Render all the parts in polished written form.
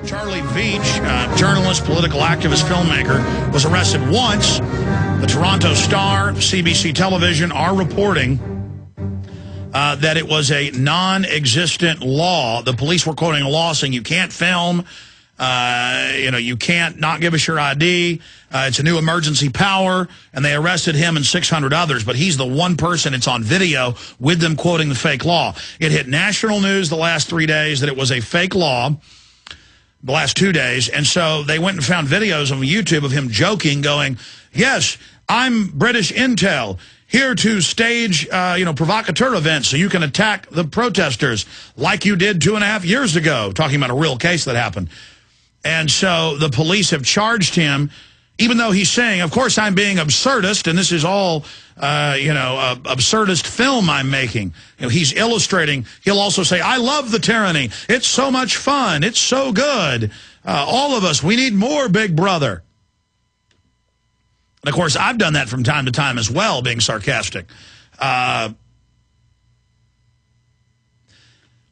Charlie Veach, journalist, political activist, filmmaker, was arrested once. The Toronto Star, CBC Television are reporting that it was a non-existent law. The police were quoting a law saying you can't film, you can't not give us your ID. It's a new emergency power, and they arrested him and 600 others, but he's the one person it's on video with them quoting the fake law. It hit national news the last 3 days that it was a fake law, the last 2 days, and so they went and found videos on YouTube of him joking, going, yes, I'm British intel, here to stage, provocateur events so you can attack the protesters like you did 2.5 years ago, talking about a real case that happened. And so the police have charged him, even though he's saying, of course, I'm being absurdist, and this is all, absurdist film I'm making. He's illustrating. He'll also say, I love the tyranny. It's so much fun. It's so good. All of us, we need more Big Brother. And, of course, I've done that from time to time as well, being sarcastic.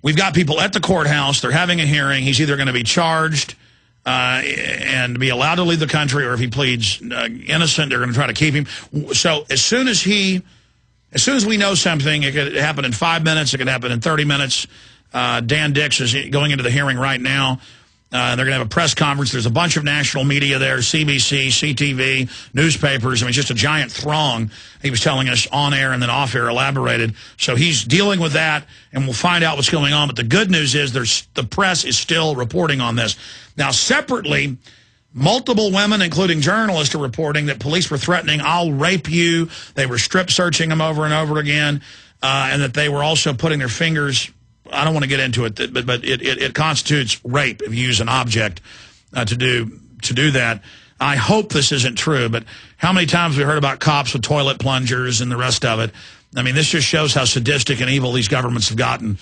We've got people at the courthouse. They're having a hearing. He's either going to be charged and be allowed to leave the country, or if he pleads innocent, they're going to try to keep him. So as soon as we know something, it could happen in 5 minutes. It could happen in 30 minutes. Dan Dix is going into the hearing right now. They're going to have a press conference. There's a bunch of national media there, CBC, CTV, newspapers. I mean, it's just a giant throng. He was telling us on air and then off air, elaborated. So he's dealing with that, and we'll find out what's going on. But the good news is the press is still reporting on this. Now, separately, multiple women, including journalists, are reporting that police were threatening, I'll rape you. They were strip searching him over and over again, and that they were also putting their fingers... I don't want to get into it, but it constitutes rape if you use an object to do that. I hope this isn't true, but how many times we heard about cops with toilet plungers and the rest of it? I mean, this just shows how sadistic and evil these governments have gotten.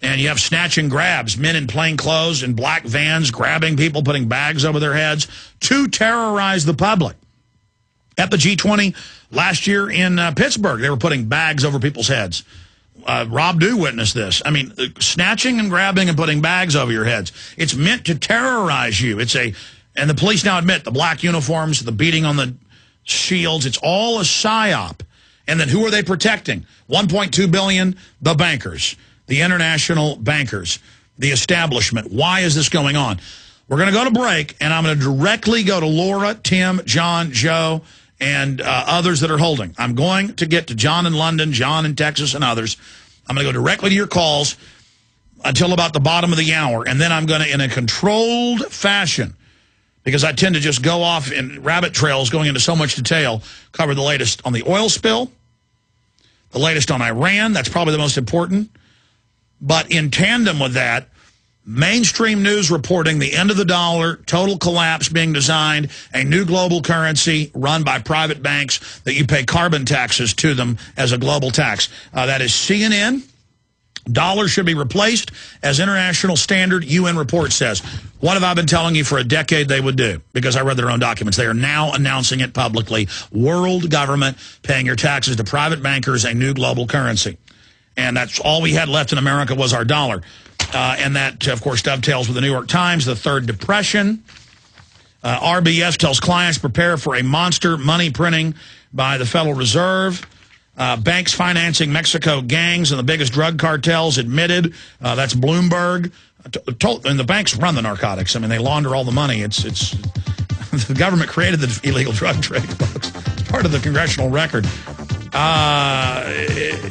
And you have snatch and grabs, men in plain clothes in black vans grabbing people, putting bags over their heads to terrorize the public. At the G20 last year in Pittsburgh, they were putting bags over people's heads. Rob Dew witnessed this. I mean, snatching and grabbing and putting bags over your heads. It's meant to terrorize you. And the police now admit the black uniforms, the beating on the shields, it's all a psyop. And then who are they protecting? 1.2 billion, the bankers, the international bankers, the establishment. Why is this going on? We're going to go to break, and I'm going to directly go to Laura, Tim, John, Joe, and others that are holding. I'm going to get to John in London, John in Texas, and others. I'm going to go directly to your calls until about the bottom of the hour, and then I'm going to, in a controlled fashion, because I tend to just go off in rabbit trails going into so much detail, cover the latest on the oil spill, the latest on Iran. That's probably the most important. But in tandem with that, mainstream news reporting the end of the dollar, total collapse being designed, a new global currency run by private banks that you pay carbon taxes to them as a global tax. That is CNN. Dollar should be replaced as international standard, UN report says. What have I been telling you for a decade they would do? Because I read their own documents. They are now announcing it publicly. World government paying your taxes to private bankers, a new global currency. And that's all we had left in America was our dollar. And that, of course, dovetails with the New York Times, the third depression. RBS tells clients prepare for a monster money printing by the Federal Reserve. Banks financing Mexico gangs and the biggest drug cartels admitted. That's Bloomberg. And the banks run the narcotics. I mean, they launder all the money. It's the government created the illegal drug trade, folks. It's part of the congressional record.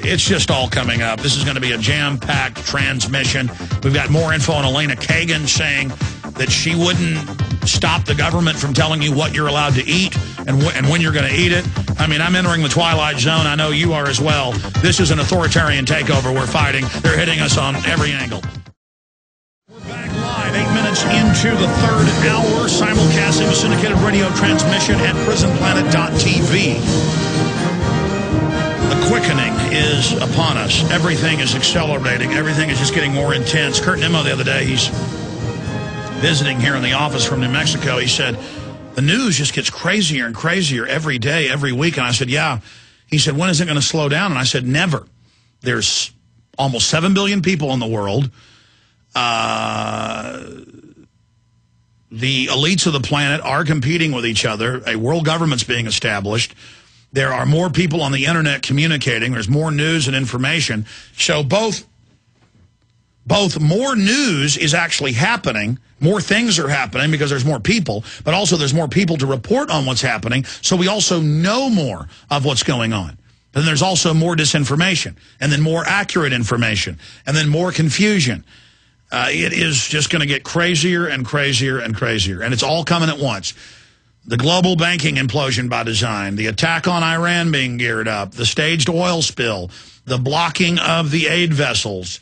It's just all coming up. This is going to be a jam-packed transmission. We've got more info on Elena Kagan saying that she wouldn't stop the government from telling you what you're allowed to eat and when you're going to eat it. I mean, I'm entering the twilight zone. I know you are as well. This is an authoritarian takeover we're fighting. They're hitting us on every angle. We're back live, 8 minutes into the third hour, simulcasting the syndicated radio transmission at prisonplanet.tv. The quickening is upon us. Everything is accelerating. Everything is just getting more intense. Kurt Nimmo the other day, he's visiting here in the office from New Mexico. He said, the news just gets crazier and crazier every day, every week. And I said, yeah. He said, when is it going to slow down? And I said, never. There's almost 7 billion people in the world. the elites of the planet are competing with each other. A world government's being established. There are more people on the internet communicating. There's more news and information. So both more news is actually happening, more things are happening because there's more people, but also there's more people to report on what's happening, so we also know more of what's going on. And there's also more disinformation, and then more accurate information, and then more confusion. It is just going to get crazier and crazier and crazier, and it's all coming at once. The global banking implosion by design, the attack on Iran being geared up, the staged oil spill, the blocking of the aid vessels,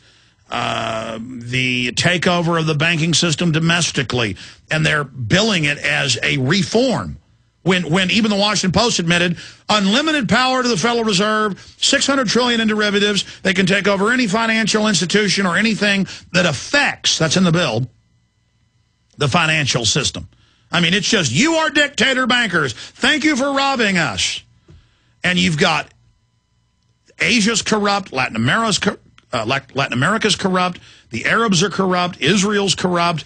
the takeover of the banking system domestically, and they're billing it as a reform. When even the Washington Post admitted unlimited power to the Federal Reserve, $600 trillion in derivatives, they can take over any financial institution or anything that affects, that's in the bill, the financial system. I mean, it's just, you are dictator bankers. Thank you for robbing us. And you've got Asia's corrupt, Latin America's corrupt, the Arabs are corrupt, Israel's corrupt,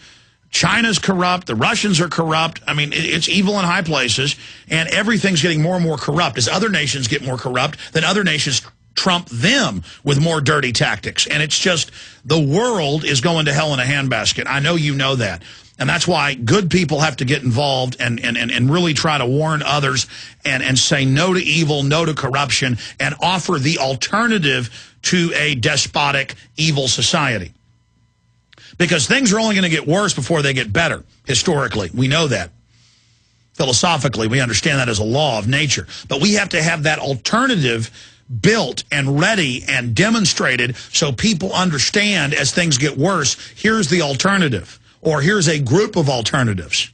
China's corrupt, the Russians are corrupt. I mean, it's evil in high places, and everything's getting more and more corrupt. As other nations get more corrupt, then other nations trump them with more dirty tactics. And it's just, the world is going to hell in a handbasket. I know you know that. And that's why good people have to get involved and really try to warn others and say no to evil, no to corruption, and offer the alternative to a despotic, evil society. Because things are only going to get worse before they get better, historically. We know that. Philosophically, we understand that as a law of nature. But we have to have that alternative built and ready and demonstrated so people understand as things get worse, here's the alternative. Or here's a group of alternatives.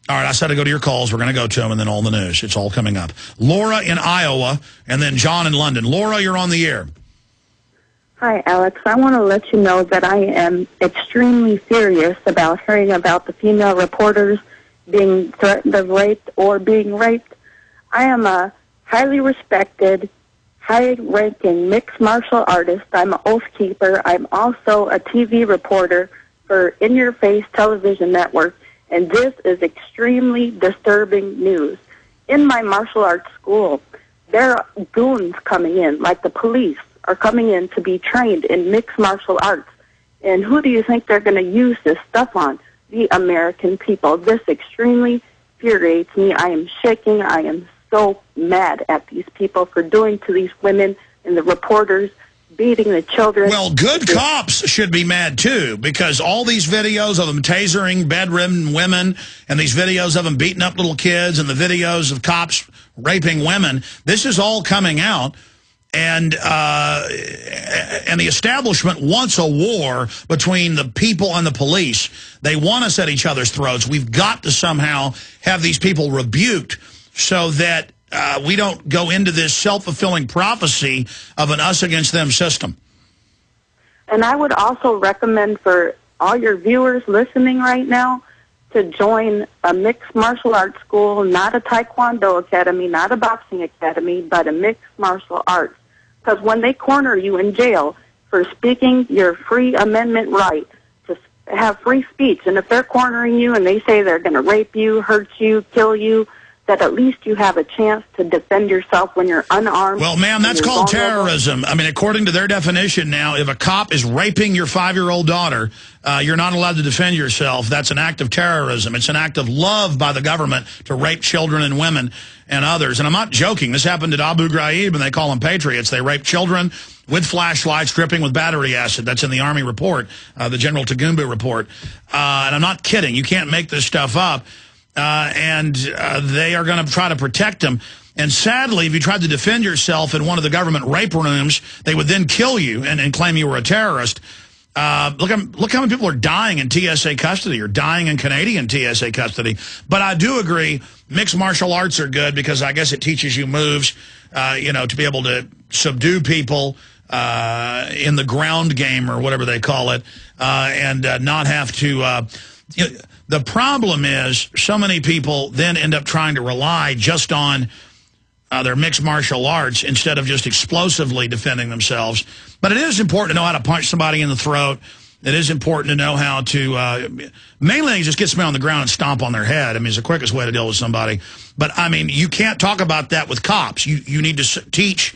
All right, I said to go to your calls. We're going to go to them, and then all the news. It's all coming up. Laura in Iowa, and then John in London. Laura, you're on the air. Hi, Alex. I want to let you know that I am extremely serious about hearing about the female reporters being threatened of rape or being raped. I am a highly respected, high-ranking mixed martial artist. I'm an oath keeper. I'm also a TV reporter for In Your Face television network, and this is extremely disturbing news. In my martial arts school, there are goons coming in, like the police are coming in to be trained in mixed martial arts. And who do you think they're going to use this stuff on? The American people. This extremely infuriates me. I am shaking. I am so mad at these people for doing to these women and the reporters, beating the children. Well, good cops should be mad, too, because all these videos of them tasering bedridden women and these videos of them beating up little kids and the videos of cops raping women, this is all coming out. And the establishment wants a war between the people and the police. They want us at each other's throats. We've got to somehow have these people rebuked so that we don't go into this self-fulfilling prophecy of an us against them system. And I would also recommend for all your viewers listening right now to join a mixed martial arts school, not a taekwondo academy, not a boxing academy, but a mixed martial arts. Because when they corner you in jail for speaking your free amendment right to have free speech, and if they're cornering you and they say they're going to rape you, hurt you, kill you, that at least you have a chance to defend yourself when you're unarmed. Well, ma'am, that's called terrorism. I mean, according to their definition now, if a cop is raping your 5-year-old daughter, you're not allowed to defend yourself. That's an act of terrorism. It's an act of love by the government to rape children and women and others. And I'm not joking. This happened at Abu Ghraib, and they call them patriots. They rape children with flashlights, dripping with battery acid. That's in the Army report, the General Tagumbu report. And I'm not kidding. You can't make this stuff up. And they are going to try to protect them. And sadly, if you tried to defend yourself in one of the government rape rooms, they would then kill you and claim you were a terrorist. Look how many people are dying in TSA custody or dying in Canadian TSA custody. But I do agree, mixed martial arts are good because I guess it teaches you moves, to be able to subdue people in the ground game or whatever they call it, and not have to... the problem is so many people then end up trying to rely just on their mixed martial arts instead of just explosively defending themselves. But it is important to know how to punch somebody in the throat it is important to know how to, mainly just get somebody on the ground and stomp on their head. I mean, it's the quickest way to deal with somebody. But, I mean, you can't talk about that with cops. You need to teach,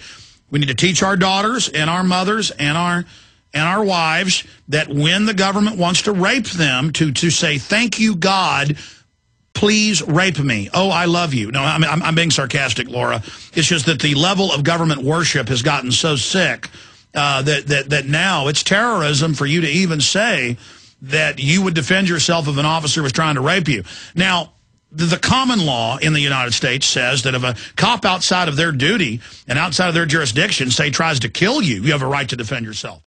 we need to teach our daughters and our mothers and our wives that when the government wants to rape them, to say, thank you, God, please rape me. Oh, I love you. No, I'm being sarcastic, Laura. It's just that the level of government worship has gotten so sick that now it's terrorism for you to even say that you would defend yourself if an officer was trying to rape you. Now, the common law in the United States says that if a cop outside of their duty and outside of their jurisdiction, say, tries to kill you, you have a right to defend yourself.